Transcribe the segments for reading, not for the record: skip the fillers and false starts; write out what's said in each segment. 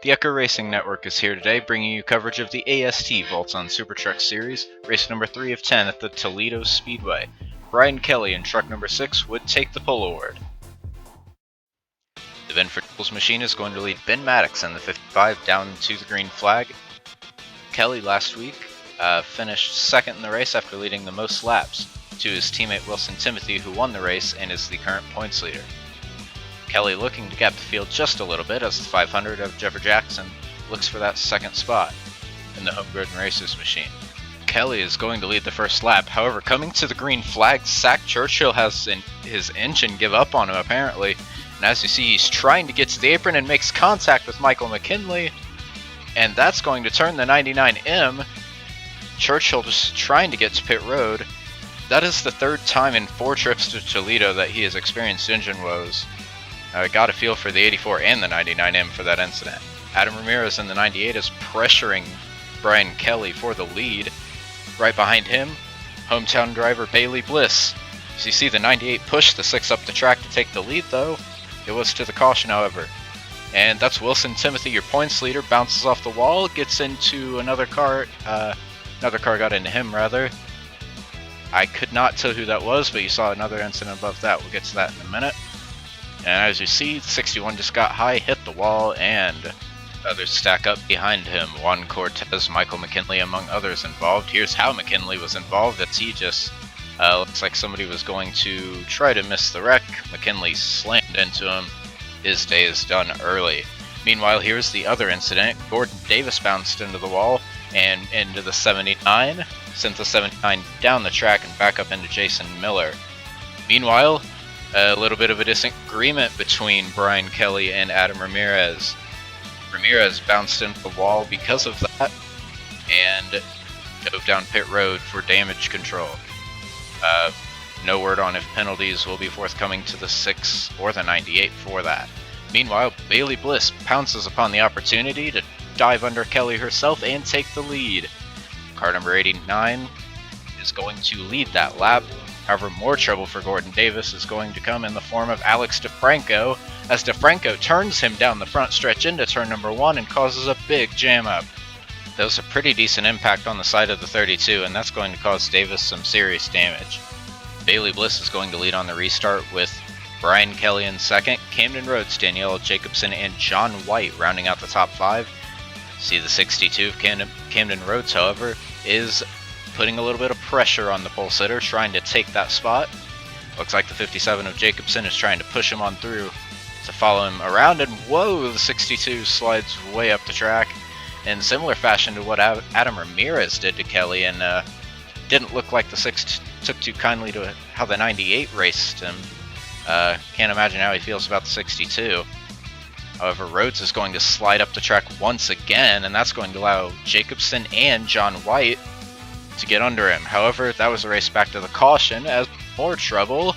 The Echo Racing Network is here today, bringing you coverage of the AST Voltson Super Truck Series, race number 3 of 10 at the Toledo Speedway. Brian Kelly in truck number 6 would take the pole award. The Ben Fritz machine is going to lead Ben Maddox in the 55 down to the green flag. Kelly last week finished second in the race after leading the most laps to his teammate Wilson Timothy, who won the race and is the current points leader. Kelly looking to gap the field just a little bit as the 500 of Jeffrey Jackson looks for that second spot in the Homegrown Racers machine. Kelly is going to lead the first lap, however coming to the green flag, Zach Churchill has his engine give up on him apparently, and as you see he's trying to get to the apron and makes contact with Michael McKinley, and that's going to turn the 99M. Churchill just trying to get to pit road. That is the third time in 4 trips to Toledo that he has experienced engine woes. I got a feel for the 84 and the 99M for that incident. Adam Ramirez in the 98 is pressuring Brian Kelly for the lead. Right behind him, hometown driver Bailey Bliss. As you see the 98 push the 6 up the track to take the lead though. It was to the caution however. And that's Wilson Timothy, your points leader, bounces off the wall, gets into another car. Another car got into him rather. I could not tell who that was, but you saw another incident above that. We'll get to that in a minute. And as you see, 61 just got high, hit the wall, and others stack up behind him. Juan Cortez, Michael McKinley, among others involved. Here's how McKinley was involved, as he just looks like somebody was going to try to miss the wreck. McKinley slammed into him. His day is done early. Meanwhile, here's the other incident. Gordon Davis bounced into the wall and into the 79, sent the 79 down the track and back up into Jason Miller. Meanwhile, a little bit of a disagreement between Brian Kelly and Adam Ramirez. Ramirez bounced into the wall because of that and dove down pit road for damage control. No word on if penalties will be forthcoming to the 6 or the 98 for that. Meanwhile, Bailey Bliss pounces upon the opportunity to dive under Kelly herself and take the lead. Car number 89 is going to lead that lap. However, more trouble for Gordon Davis is going to come in the form of Alex DeFranco, as DeFranco turns him down the front stretch into turn number 1 and causes a big jam up. That was a pretty decent impact on the side of the 32, and that's going to cause Davis some serious damage. Bailey Bliss is going to lead on the restart with Brian Kelly in second, Camden Rhodes, Danielle Jacobson, and John White rounding out the top 5. See the 62 of Camden Rhodes, however, is putting a little bit of pressure on the pole sitter, trying to take that spot. Looks like the 57 of Jacobson is trying to push him on through to follow him around, and whoa, the 62 slides way up the track in similar fashion to what Adam Ramirez did to Kelly, and didn't look like the 6 took too kindly to how the 98 raced him. Can't imagine how he feels about the 62. However, Rhodes is going to slide up the track once again, and that's going to allow Jacobson and John White to get under him. However, that was a race back to the caution as more trouble.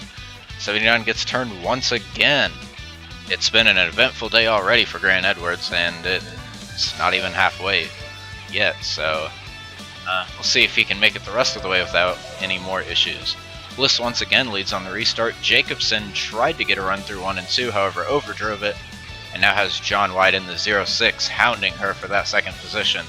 79 gets turned once again. It's been an eventful day already for Grant Edwards, and it's not even halfway yet, so we'll see if he can make it the rest of the way without any more issues. Bliss once again leads on the restart. Jacobson tried to get a run through 1 and 2, however overdrove it, and now has John White in the 06 hounding her for that second position.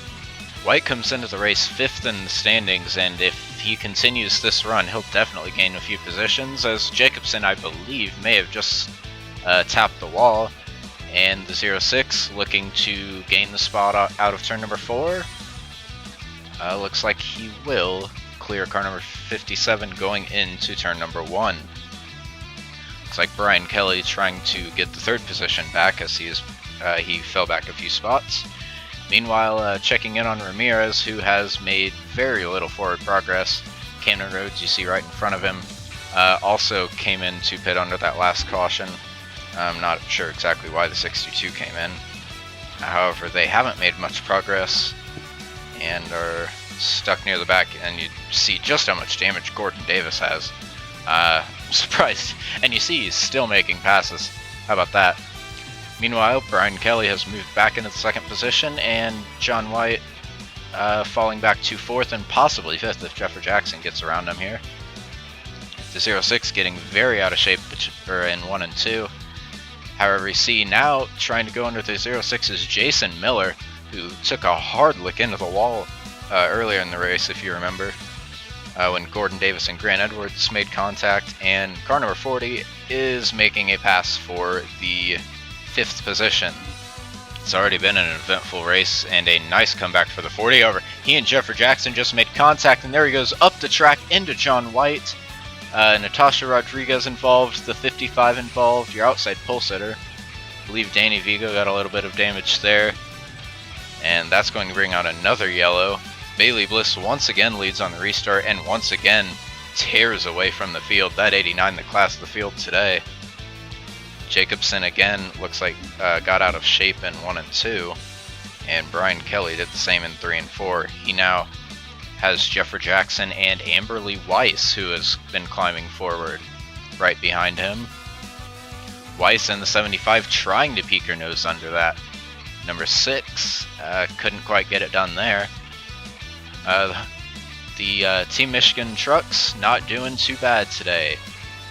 White comes into the race 5th in the standings, and if he continues this run, he'll definitely gain a few positions, as Jacobson, I believe, may have just tapped the wall, and the 06 looking to gain the spot out of turn number 4. Looks like he will clear car number 57 going into turn number 1. Looks like Brian Kelly trying to get the 3rd position back as he fell back a few spots. Meanwhile, checking in on Ramirez, who has made very little forward progress. Camden Rhodes, you see right in front of him, also came in to pit under that last caution. I'm not sure exactly why the 62 came in. However, they haven't made much progress and are stuck near the back, and you see just how much damage Gordon Davis has. I'm surprised. And you see he's still making passes. How about that? Meanwhile, Brian Kelly has moved back into the 2nd position, and John White falling back to 4th and possibly 5th if Jeffrey Jackson gets around him here. The 06 getting very out of shape in 1 and 2. However, you see now trying to go under the 06 is Jason Miller, who took a hard lick into the wall earlier in the race, if you remember, when Gordon Davis and Grant Edwards made contact, and car number 40 is making a pass for the 5th position. It's already been an eventful race and a nice comeback for the 40 over. He and Jeffrey Jackson just made contact, and there he goes up the track into John White. Natasha Rodriguez involved, the 55 involved, your outside pole sitter. I believe Danny Vigo got a little bit of damage there. And that's going to bring out another yellow. Bailey Bliss once again leads on the restart and once again tears away from the field. That 89, the class of the field today. Jacobson again looks like got out of shape in 1 and 2. And Brian Kelly did the same in 3 and 4. He now has Jeffrey Jackson and Amberly Weiss, who has been climbing forward right behind him. Weiss in the 75 trying to peek her nose under that. Number 6 couldn't quite get it done there. The Team Michigan trucks not doing too bad today.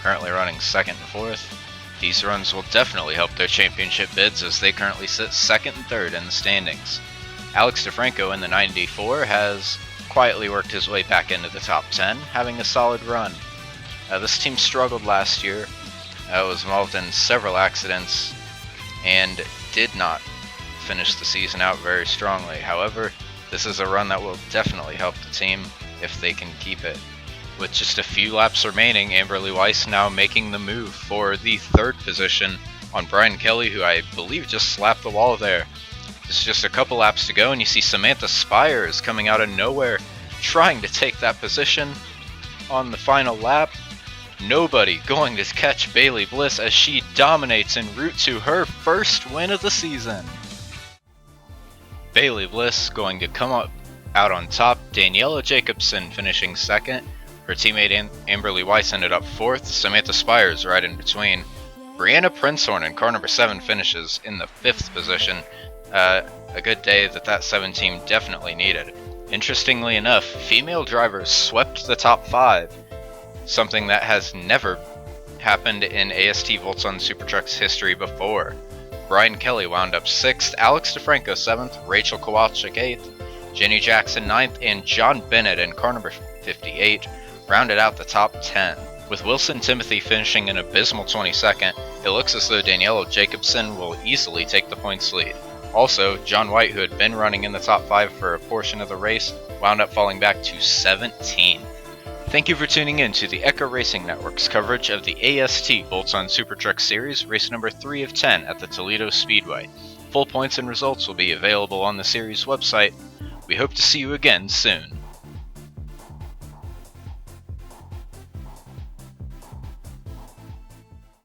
Currently running 2nd and 4th. These runs will definitely help their championship bids as they currently sit 2nd and 3rd in the standings. Alex DeFranco in the 94 has quietly worked his way back into the top 10, having a solid run. This team struggled last year, was involved in several accidents, and did not finish the season out very strongly. However, this is a run that will definitely help the team if they can keep it. With just a few laps remaining, Amberly Weiss now making the move for the 3rd position on Brian Kelly, who I believe just slapped the wall there. There's just a couple laps to go, and you see Samantha Spires coming out of nowhere, trying to take that position on the final lap. Nobody going to catch Bailey Bliss as she dominates en route to her first win of the season. Bailey Bliss going to come up out on top. Daniela Jacobson finishing 2nd. Her teammate Amberly Weiss ended up 4th. Samantha Spires right in between. Brianna Prinzhorn in car number 7 finishes in the 5th position. A good day that 7 team definitely needed. Interestingly enough, female drivers swept the top 5, something that has never happened in AST Voltson Super Trucks history before. Brian Kelly wound up 6th, Alex DeFranco 7th, Rachel Kowalczyk 8th, Jenny Jackson 9th, and John Bennett in car number 58 rounded out the top 10. With Wilson Timothy finishing an abysmal 22nd, it looks as though Daniela Jacobson will easily take the points lead. Also, John White, who had been running in the top 5 for a portion of the race, wound up falling back to 17th. Thank you for tuning in to the Echo Racing Network's coverage of the AST Voltson Super Truck Series, race number 3 of 10 at the Toledo Speedway. Full points and results will be available on the series website. We hope to see you again soon.